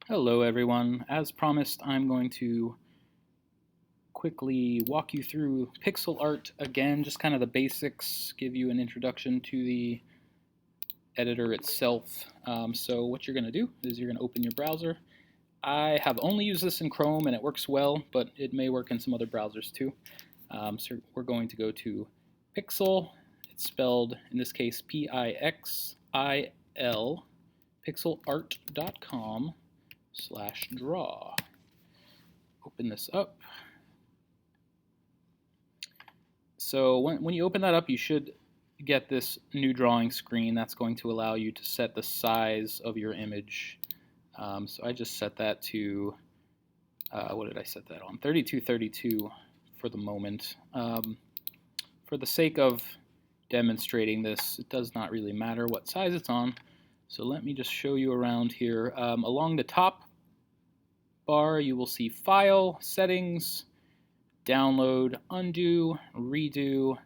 Hello everyone. As promised, I'm going to quickly walk you through PixilArt again, just kind of the basics, give you an introduction to the editor itself. So what you're going to do is you're going to open your browser. I have only used this in Chrome and it works well, but it may work in some other browsers too. So we're going to go to Pixel. It's spelled, in this case, P-I-X-I-L, pixelart.com/draw. Open this up. So when you open that up, you should get this new drawing screen that's going to allow you to set the size of your image. So I just set that to, what did I set that on? 3232 for the moment. For the sake of demonstrating this, it does not really matter what size it's on. So let me just show you around here. Along the top bar, you will see File, Settings, Download, Undo, Redo,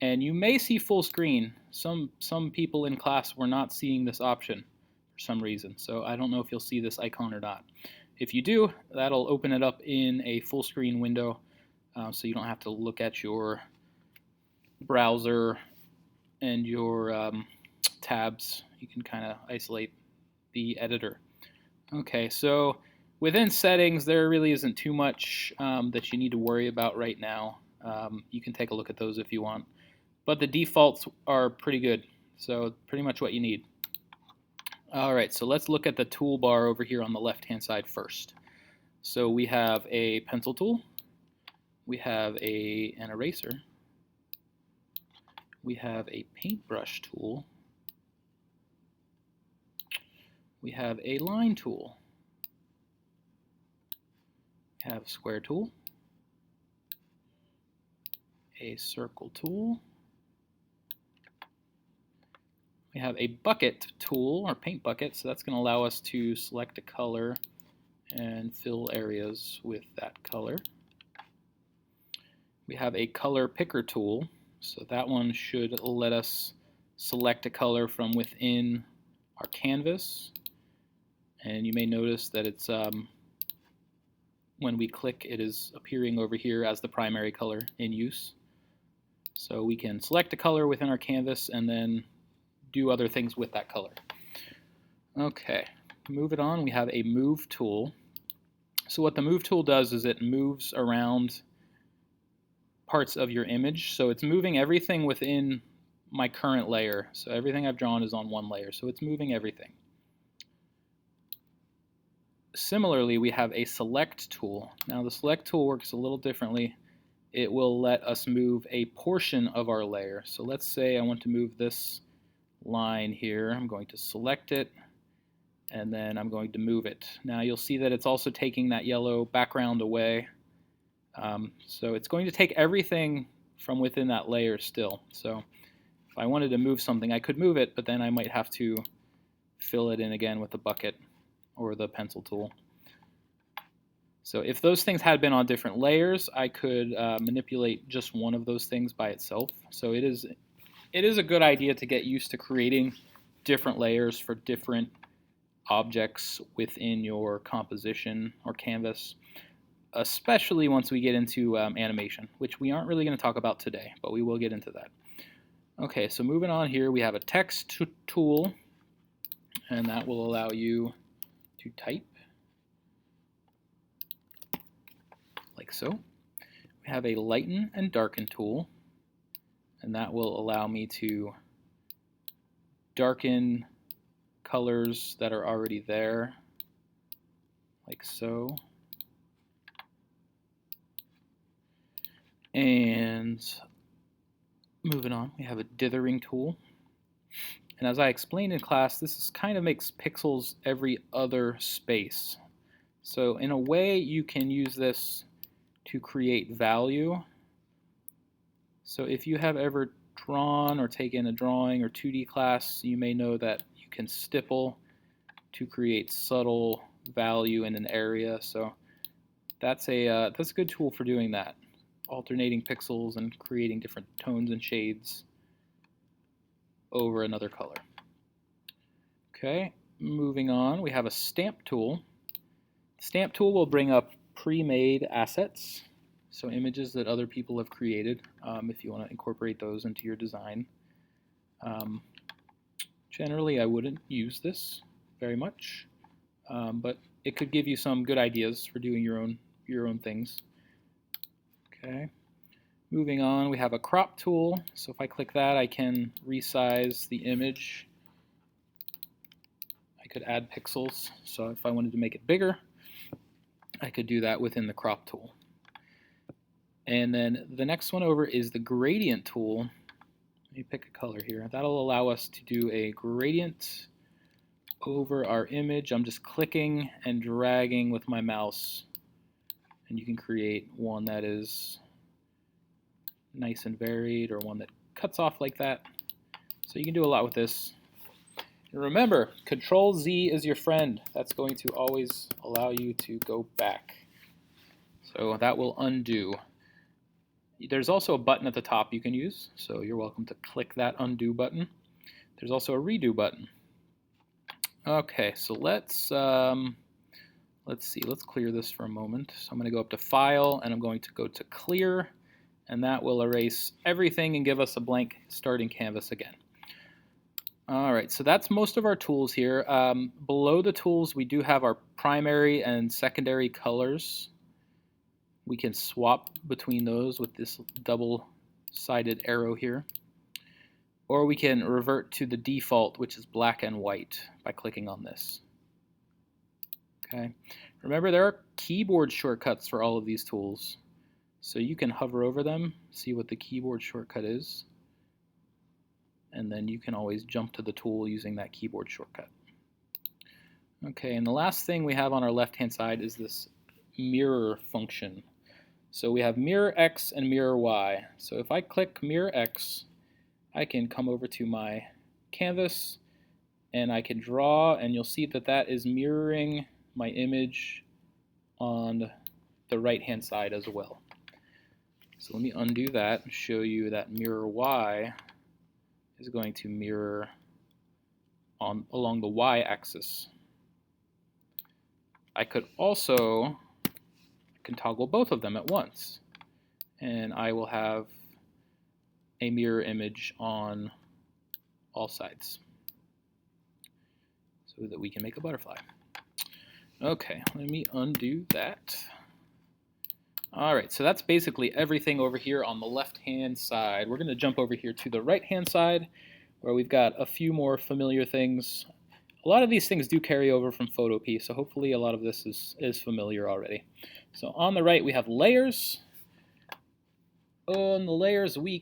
and you may see full screen. Some people in class were not seeing this option for some reason, so I don't know if you'll see this icon or not. If you do, that'll open it up in a full screen window, so you don't have to look at your browser and your tabs. You can kind of isolate the editor. Okay, so within settings, there really isn't too much that you need to worry about right now. You can take a look at those if you want. But the defaults are pretty good, so pretty much what you need. All right, so let's look at the toolbar over here on the left-hand side first. So we have a pencil tool, we have an eraser, we have a paintbrush tool, we have a line tool, we have a square tool, a circle tool, we have a bucket tool, or paint bucket, so that's going to allow us to select a color and fill areas with that color. We have a color picker tool, so that one should let us select a color from within our canvas. And you may notice that it's when we click, it is appearing over here as the primary color in use. So we can select a color within our canvas and then do other things with that color. Okay, move it on. We have a move tool. So what the move tool does is it moves around parts of your image. So it's moving everything within my current layer. So everything I've drawn is on one layer. So it's moving everything. Similarly, we have a select tool. Now the select tool works a little differently. It will let us move a portion of our layer. So let's say I want to move this line here. I'm going to select it and then I'm going to move it. Now you'll see that it's also taking that yellow background away. So it's going to take everything from within that layer still. So if I wanted to move something, I could move it, but then I might have to fill it in again with the bucket or the pencil tool. So if those things had been on different layers, I could manipulate just one of those things by itself. So it is a good idea to get used to creating different layers for different objects within your composition or canvas, especially once we get into animation, which we aren't really going to talk about today, but we will get into that. Okay, so moving on here, we have a text tool, and that will allow you to type like so. We have a lighten and darken tool, and that will allow me to darken colors that are already there, like so. And moving on, we have a dithering tool. And as I explained in class, this kind of makes pixels every other space. So in a way, you can use this to create value. So if you have ever drawn or taken a drawing or 2D class, you may know that you can stipple to create subtle value in an area. So that's a good tool for doing that, alternating pixels and creating different tones and shades over another color. Okay, moving on, we have a stamp tool. Stamp tool will bring up pre-made assets, so images that other people have created, if you want to incorporate those into your design. Generally, I wouldn't use this very much, but it could give you some good ideas for doing your own things. Okay. Moving on, we have a crop tool. So if I click that, I can resize the image. I could add pixels. So if I wanted to make it bigger, I could do that within the crop tool. And then the next one over is the gradient tool. Let me pick a color here. That'll allow us to do a gradient over our image. I'm just clicking and dragging with my mouse, and you can create one that is nice and varied, or one that cuts off like that. So you can do a lot with this. And remember, Control Z is your friend. That's going to always allow you to go back. So that will undo. There's also a button at the top you can use, so you're welcome to click that undo button. There's also a redo button. Okay, so let's see. Let's clear this for a moment. So I'm going to go up to File, and I'm going to go to Clear. And that will erase everything and give us a blank starting canvas again. All right, so that's most of our tools here. Below the tools, we do have our primary and secondary colors. We can swap between those with this double-sided arrow here. Or we can revert to the default, which is black and white, by clicking on this. Okay. Remember, there are keyboard shortcuts for all of these tools. So you can hover over them, see what the keyboard shortcut is, and then you can always jump to the tool using that keyboard shortcut. Okay, and the last thing we have on our left-hand side is this mirror function. So we have mirror X and mirror Y. So if I click mirror X, I can come over to my canvas and I can draw, and you'll see that that is mirroring my image on the right-hand side as well. So let me undo that and show you that mirror Y is going to mirror along the Y-axis. I could also toggle both of them at once, and I will have a mirror image on all sides so that we can make a butterfly. Okay, let me undo that. Alright, so that's basically everything over here on the left-hand side. We're going to jump over here to the right-hand side, where we've got a few more familiar things. A lot of these things do carry over from Photopea, so hopefully a lot of this is familiar already. So on the right we have layers. On the layers we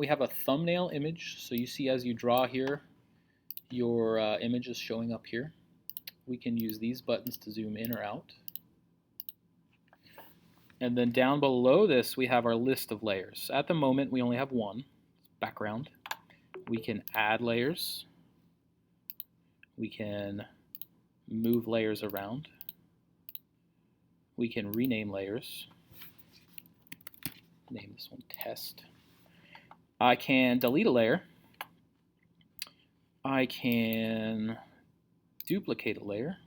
have a thumbnail image, so you see as you draw here, your image is showing up here. We can use these buttons to zoom in or out. And then down below this, we have our list of layers. At the moment, we only have one, background. We can add layers. We can move layers around. We can rename layers. Name this one test. I can delete a layer. I can duplicate a layer.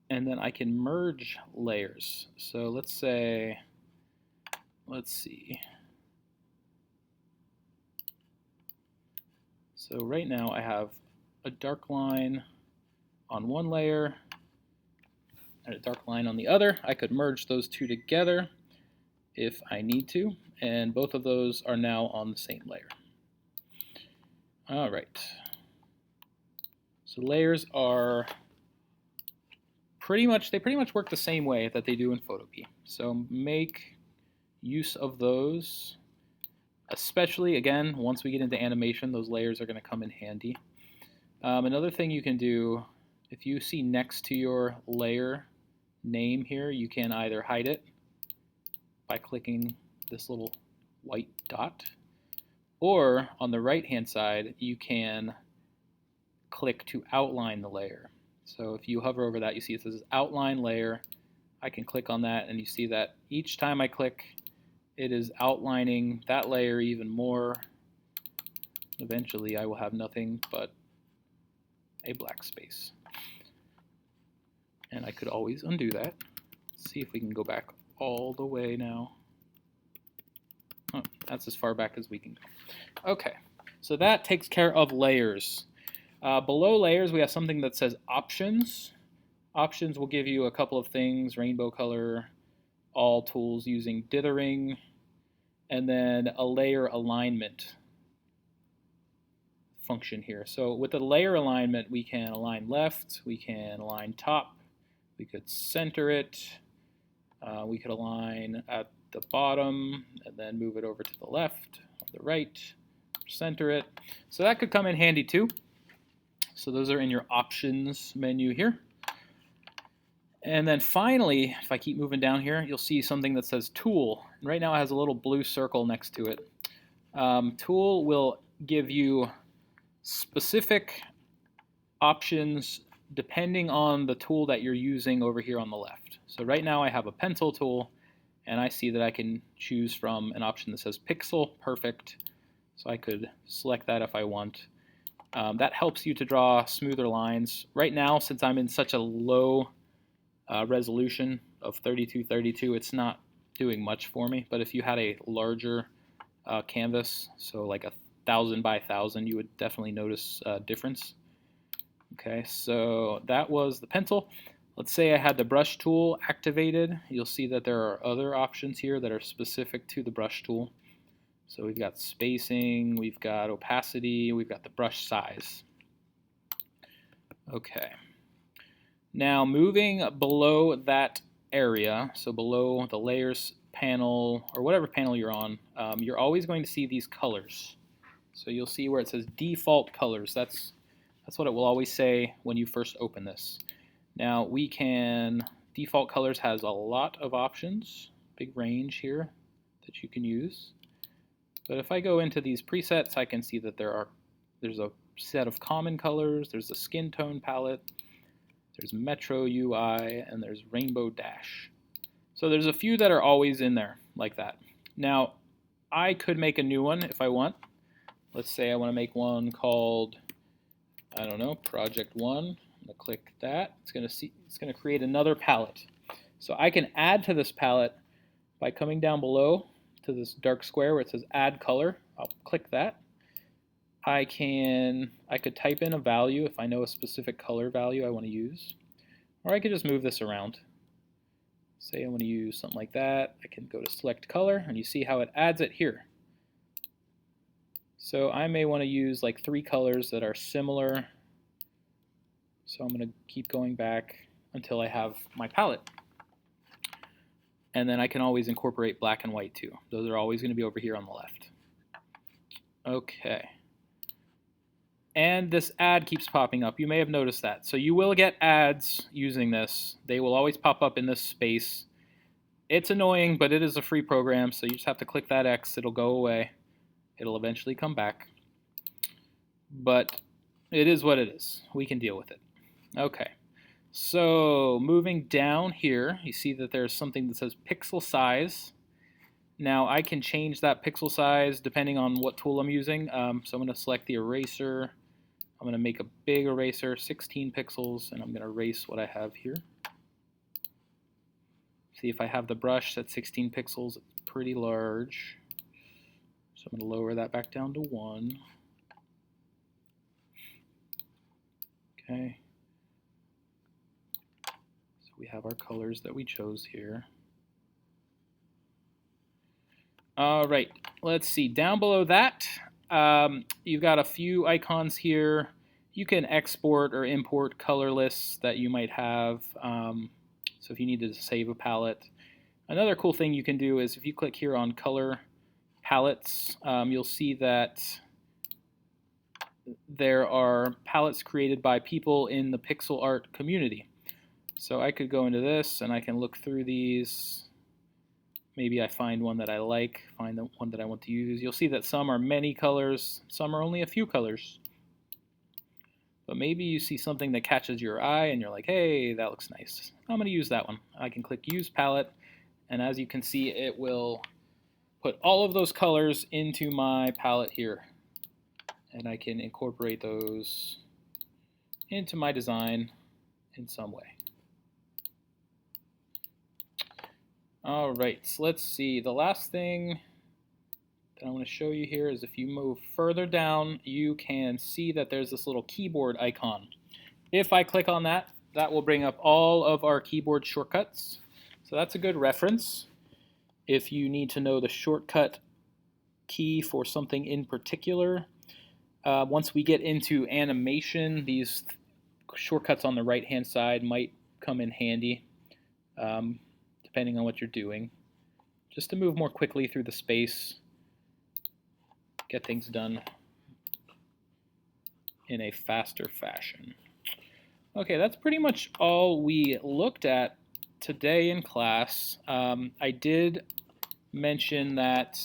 And then I can merge layers. So let's see. So right now I have a dark line on one layer and a dark line on the other. I could merge those two together if I need to, and both of those are now on the same layer. All right. So layers are pretty much work the same way that they do in Photopea. So make use of those, especially again once we get into animation. Those layers are going to come in handy. Another thing you can do, if you see next to your layer name here, you can either hide it by clicking this little white dot, or on the right hand side you can click to outline the layer. So if you hover over that, you see it says outline layer. I can click on that, and you see that each time I click, it is outlining that layer even more. Eventually I will have nothing but a black space. And I could always undo that. Let's see if we can go back all the way now. Oh, that's as far back as we can go. Okay, so that takes care of layers. Below layers, we have something that says options. Options will give you a couple of things: rainbow color, all tools using dithering, and then a layer alignment function here. So with the layer alignment, we can align left, we can align top, we could center it, we could align at the bottom and then move it over to the left or the right, center it. So that could come in handy too. So those are in your options menu here. And then finally, if I keep moving down here, you'll see something that says tool. And right now it has a little blue circle next to it. Tool will give you specific options depending on the tool that you're using over here on the left. So right now I have a pencil tool, and I see that I can choose from an option that says pixel perfect. So I could select that if I want. That helps you to draw smoother lines. Right now, since I'm in such a low resolution of 3232, it's not doing much for me. But if you had a larger canvas, so like 1,000 by 1,000, you would definitely notice a difference. Okay, so that was the pencil. Let's say I had the brush tool activated. You'll see that there are other options here that are specific to the brush tool. So we've got spacing, we've got opacity, we've got the brush size. Okay. Now moving below that area, so below the layers panel or whatever panel you're on, you're always going to see these colors. So you'll see where it says default colors. That's what it will always say when you first open this. Now we can, default colors has a lot of options, big range here that you can use. But if I go into these presets, I can see that there's a set of common colors, there's a skin tone palette, there's Metro UI, and there's Rainbow Dash. So there's a few that are always in there like that. Now, I could make a new one if I want. Let's say I want to make one called, I don't know, Project 1. I'm going to click that. It's going to create another palette. So I can add to this palette by coming down below to this dark square where it says Add Color. I'll click that. I could type in a value if I know a specific color value I want to use, or I could just move this around. Say I want to use something like that. I can go to Select Color, and you see how it adds it here. So I may want to use like 3 colors that are similar. So I'm going to keep going back until I have my palette. And then I can always incorporate black and white too. Those are always going to be over here on the left. Okay. And this ad keeps popping up. You may have noticed that. So you will get ads using this. They will always pop up in this space. It's annoying, but it is a free program, so you just have to click that X. It'll go away. It'll eventually come back. But it is what it is. We can deal with it. Okay. So moving down here, you see that there's something that says pixel size. Now I can change that pixel size depending on what tool I'm using. So I'm going to select the eraser. I'm going to make a big eraser, 16 pixels, and I'm going to erase what I have here. See, if I have the brush that's 16 pixels, it's pretty large. So I'm going to lower that back down to 1. Okay. So we have our colors that we chose here. All right, let's see. Down below that, you've got a few icons here. You can export or import color lists that you might have. So if you need to save a palette. Another cool thing you can do is if you click here on color palettes, you'll see that there are palettes created by people in the PixilArt community. So I could go into this and I can look through these. Maybe I find one that I like, find the one that I want to use. You'll see that some are many colors, some are only a few colors. But maybe you see something that catches your eye and you're like, hey, that looks nice. I'm going to use that one. I can click Use Palette, and as you can see, it will put all of those colors into my palette here. And I can incorporate those into my design in some way. All right, so let's see. The last thing that I want to show you here is if you move further down, you can see that there's this little keyboard icon. If I click on that, that will bring up all of our keyboard shortcuts. So that's a good reference if you need to know the shortcut key for something in particular. Once we get into animation, these shortcuts on the right-hand side might come in handy, depending on what you're doing, just to move more quickly through the space, get things done in a faster fashion. Okay, that's pretty much all we looked at today in class. I did mention that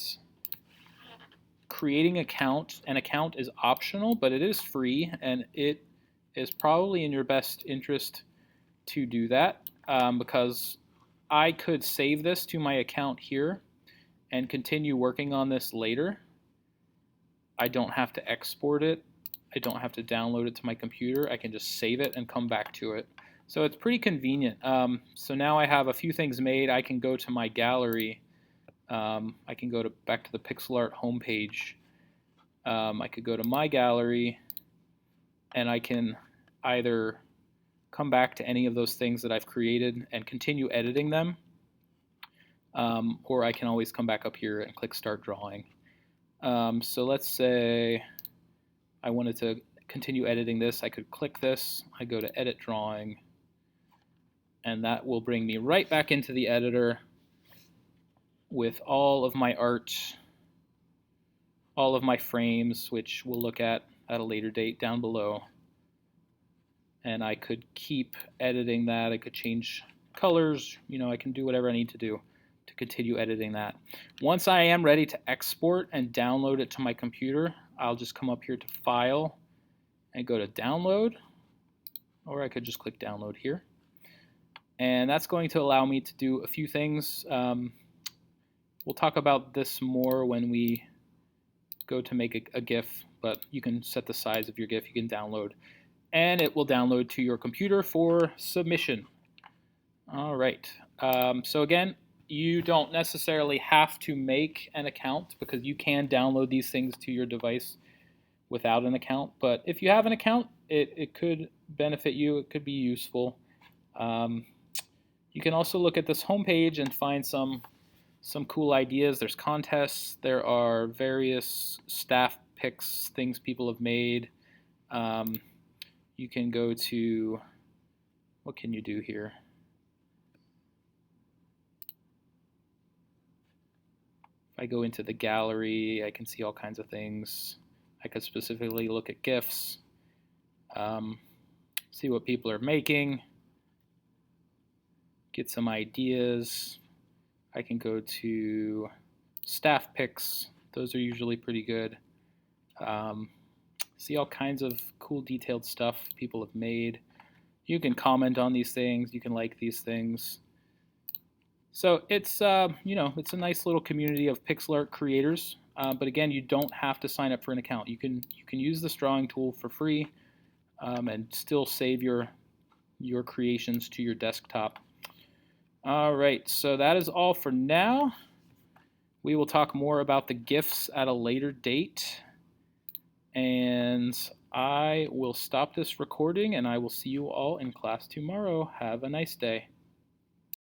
creating an account is optional, but it is free, and it is probably in your best interest to do that, because I could save this to my account here and continue working on this later. I don't have to export it. I don't have to download it to my computer. I can just save it and come back to it. So it's pretty convenient. So now I have a few things made. I can go to my gallery. I can go back to the PixilArt homepage. I could go to my gallery, and I can either come back to any of those things that I've created and continue editing them, or I can always come back up here and click Start Drawing. So let's say I wanted to continue editing this. I could click this. I go to Edit Drawing, and that will bring me right back into the editor with all of my art, all of my frames, which we'll look at a later date down below. And I could keep editing that. I could change colors. I can do whatever I need to do to continue editing that. Once I am ready to export and download it to my computer, I'll just come up here to File and go to Download, or I could just click Download here. And that's going to allow me to do a few things. We'll talk about this more when we go to make a GIF, but you can set the size of your GIF. You can download, and it will download to your computer for submission. All right. So again, you don't necessarily have to make an account, because you can download these things to your device without an account. But if you have an account, it could benefit you. It could be useful. You can also look at this homepage and find some cool ideas. There's contests. There are various staff picks, things people have made. You can go to, what can you do here? If I go into the gallery, I can see all kinds of things. I could specifically look at GIFs, see what people are making, get some ideas. I can go to staff picks. Those are usually pretty good. See all kinds of cool detailed stuff people have made. You can comment on these things. You can like these things. So it's it's a nice little community of pixel art creators. But again, you don't have to sign up for an account. You can use this drawing tool for free, and still save your creations to your desktop. All right, so that is all for now. We will talk more about the GIFs at a later date. And I will stop this recording, and I will see you all in class tomorrow. Have a nice day.